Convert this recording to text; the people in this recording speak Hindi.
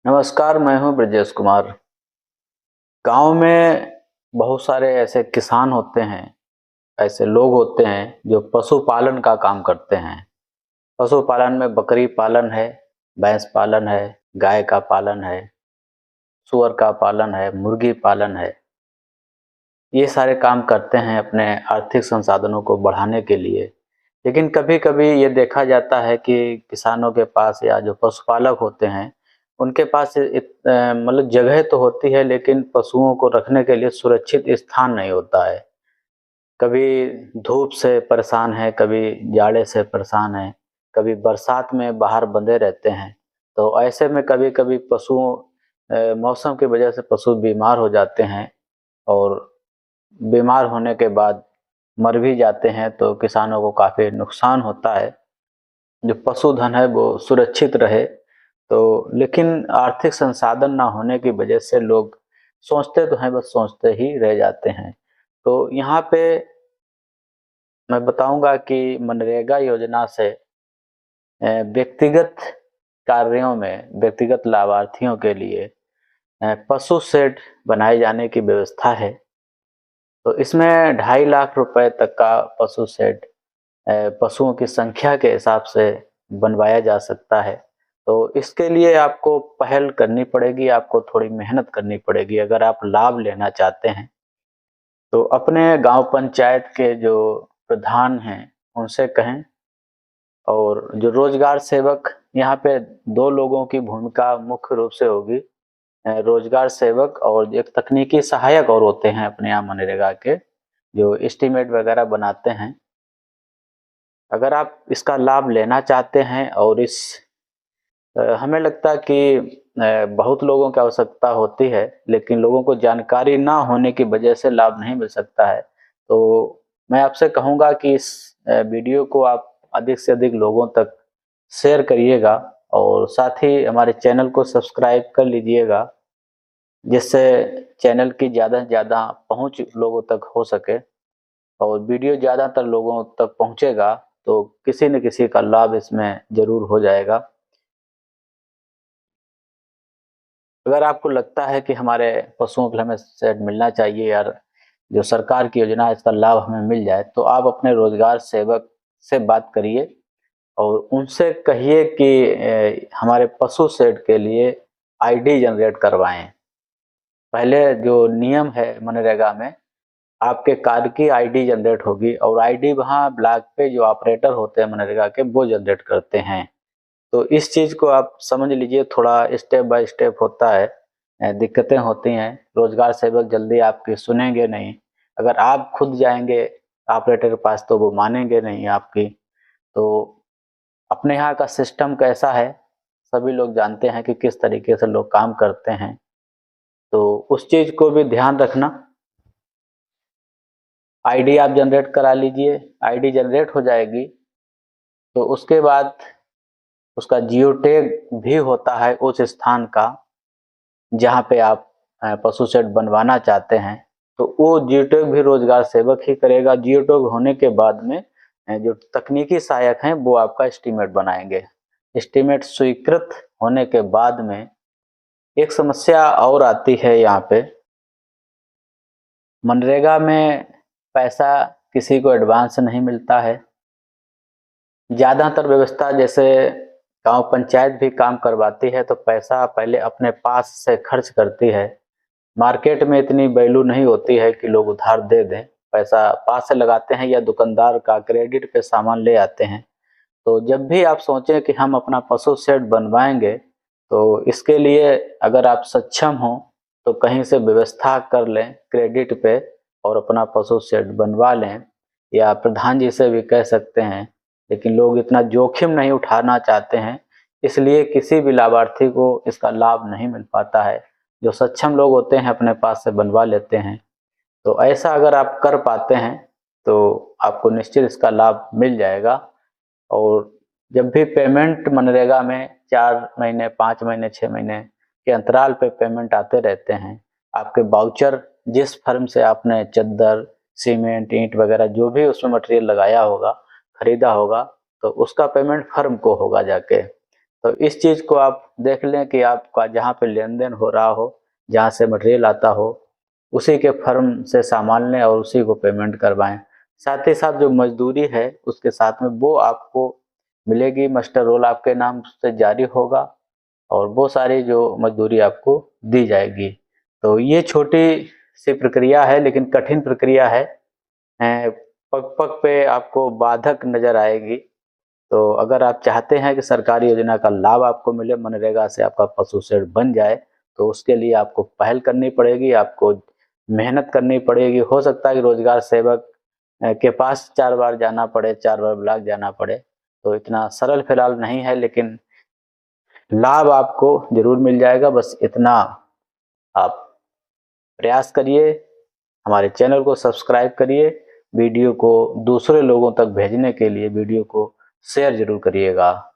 नमस्कार, मैं हूँ ब्रजेश कुमार। गांव में बहुत सारे ऐसे किसान होते हैं, ऐसे लोग होते हैं जो पशुपालन का काम करते हैं। पशुपालन में बकरी पालन है, भैंस पालन है, गाय का पालन है, सूअर का पालन है, मुर्गी पालन है। ये सारे काम करते हैं अपने आर्थिक संसाधनों को बढ़ाने के लिए। लेकिन कभी-कभी ये देखा जाता है कि किसानों के पास या जो पशुपालक होते हैं, उनके पास मतलब जगह तो होती है लेकिन पशुओं को रखने के लिए सुरक्षित स्थान नहीं होता है। कभी धूप से परेशान है, कभी जाड़े से परेशान है, कभी बरसात में बाहर बंधे रहते हैं। तो ऐसे में कभी-कभी मौसम की वजह से पशु बीमार हो जाते हैं और बीमार होने के बाद मर भी जाते हैं, तो किसानों को काफ़ी नुकसान होता है। जो पशुधन है वो सुरक्षित रहे, तो लेकिन आर्थिक संसाधन ना होने की वजह से लोग सोचते तो हैं, बस सोचते ही रह जाते हैं। तो यहाँ पे मैं बताऊँगा कि मनरेगा योजना से व्यक्तिगत कार्यों में व्यक्तिगत लाभार्थियों के लिए पशु शेड बनाए जाने की व्यवस्था है। तो इसमें 2.5 लाख रुपए तक का पशु शेड पशुओं की संख्या के हिसाब से बनवाया जा सकता है। तो इसके लिए आपको पहल करनी पड़ेगी, आपको थोड़ी मेहनत करनी पड़ेगी अगर आप लाभ लेना चाहते हैं। तो अपने गाँव पंचायत के जो प्रधान हैं, उनसे कहें। और जो रोजगार सेवक, यहाँ पे 2 लोगों की भूमिका मुख्य रूप से होगी। रोजगार सेवक और एक तकनीकी सहायक और होते हैं अपने यहाँ मनरेगा के, जो एस्टीमेट वगैरह बनाते हैं। अगर आप इसका लाभ लेना चाहते हैं और हमें लगता है कि बहुत लोगों की आवश्यकता होती है, लेकिन लोगों को जानकारी ना होने की वजह से लाभ नहीं मिल सकता है। तो मैं आपसे कहूँगा कि इस वीडियो को आप अधिक से अधिक लोगों तक शेयर करिएगा और साथ ही हमारे चैनल को सब्सक्राइब कर लीजिएगा, जिससे चैनल की ज़्यादा से ज़्यादा पहुँच लोगों तक हो सके और वीडियो ज़्यादातर लोगों तक पहुँचेगा तो किसी न किसी का लाभ इसमें ज़रूर हो जाएगा। अगर आपको लगता है कि हमारे पशुओं के लिए हमें शेड मिलना चाहिए यार, जो सरकार की योजना है इसका लाभ हमें मिल जाए, तो आप अपने रोजगार सेवक से बात करिए और उनसे कहिए कि हमारे पशु शेड के लिए आईडी जनरेट करवाएं। पहले जो नियम है मनरेगा में, आपके कार्ड की आईडी जनरेट होगी और आईडी वहाँ ब्लॉक पे जो ऑपरेटर होते हैं मनरेगा के, वो जनरेट करते हैं। तो इस चीज़ को आप समझ लीजिए, थोड़ा स्टेप बाय स्टेप होता है। दिक्कतें होती हैं, रोजगार सेवक जल्दी आपकी सुनेंगे नहीं। अगर आप खुद जाएँगे ऑपरेटर के पास तो वो मानेंगे नहीं आपकी। तो अपने यहाँ का सिस्टम कैसा है, सभी लोग जानते हैं कि किस तरीके से लोग काम करते हैं। तो उस चीज़ को भी ध्यान रखना। आईडी आप जनरेट करा लीजिए, आईडी जनरेट हो जाएगी तो उसके बाद उसका जियो टैग भी होता है उस स्थान का जहाँ पे आप पशु शेड बनवाना चाहते हैं। तो वो जियो टैग भी रोजगार सेवक ही करेगा। जियो टैग होने के बाद में जो तकनीकी सहायक हैं वो आपका एस्टीमेट बनाएंगे। एस्टीमेट स्वीकृत होने के बाद में एक समस्या और आती है यहाँ पे। मनरेगा में पैसा किसी को एडवांस नहीं मिलता है। ज़्यादातर व्यवस्था जैसे गांव पंचायत भी काम करवाती है तो पैसा पहले अपने पास से खर्च करती है। मार्केट में इतनी वैल्यू नहीं होती है कि लोग उधार दे दें। पैसा पास से लगाते हैं या दुकानदार का क्रेडिट पे सामान ले आते हैं। तो जब भी आप सोचें कि हम अपना पशु शेड बनवाएंगे, तो इसके लिए अगर आप सक्षम हो तो कहीं से व्यवस्था कर लें क्रेडिट पे और अपना पशु शेड बनवा लें, या प्रधान जी से भी कह सकते हैं। लेकिन लोग इतना जोखिम नहीं उठाना चाहते हैं, इसलिए किसी भी लाभार्थी को इसका लाभ नहीं मिल पाता है। जो सक्षम लोग होते हैं अपने पास से बनवा लेते हैं। तो ऐसा अगर आप कर पाते हैं तो आपको निश्चित इसका लाभ मिल जाएगा। और जब भी पेमेंट मनरेगा में 4 महीने, 5 महीने, 6 महीने के अंतराल पे पेमेंट आते रहते हैं। आपके वाउचर जिस फर्म से आपने चद्दर, सीमेंट, ईंट वगैरह जो भी उसमें मटेरियल लगाया होगा, खरीदा होगा, तो उसका पेमेंट फर्म को होगा जाके। तो इस चीज़ को आप देख लें कि आपका जहाँ पे लेन-देन हो रहा हो, जहाँ से मटेरियल आता हो, उसी के फर्म से सामान लें और उसी को पेमेंट करवाएँ। साथ ही साथ जो मज़दूरी है, उसके साथ में वो आपको मिलेगी, मास्टर रोल आपके नाम से जारी होगा और वो सारी जो मज़दूरी आपको दी जाएगी। तो ये छोटी-सी प्रक्रिया है लेकिन कठिन प्रक्रिया है। पग-पग पे आपको बाधक नज़र आएगी। तो अगर आप चाहते हैं कि सरकारी योजना का लाभ आपको मिले, मनरेगा से आपका पशु शेड बन जाए, तो उसके लिए आपको पहल करनी पड़ेगी, आपको मेहनत करनी पड़ेगी। हो सकता है कि रोज़गार सेवक के पास 4 बार जाना पड़े, 4 बार ब्लॉक जाना पड़े, तो इतना सरल फिलहाल नहीं है, लेकिन लाभ आपको ज़रूर मिल जाएगा। बस इतना आप प्रयास करिए, हमारे चैनल को सब्सक्राइब करिए, वीडियो को दूसरे लोगों तक भेजने के लिए वीडियो को शेयर ज़रूर करिएगा।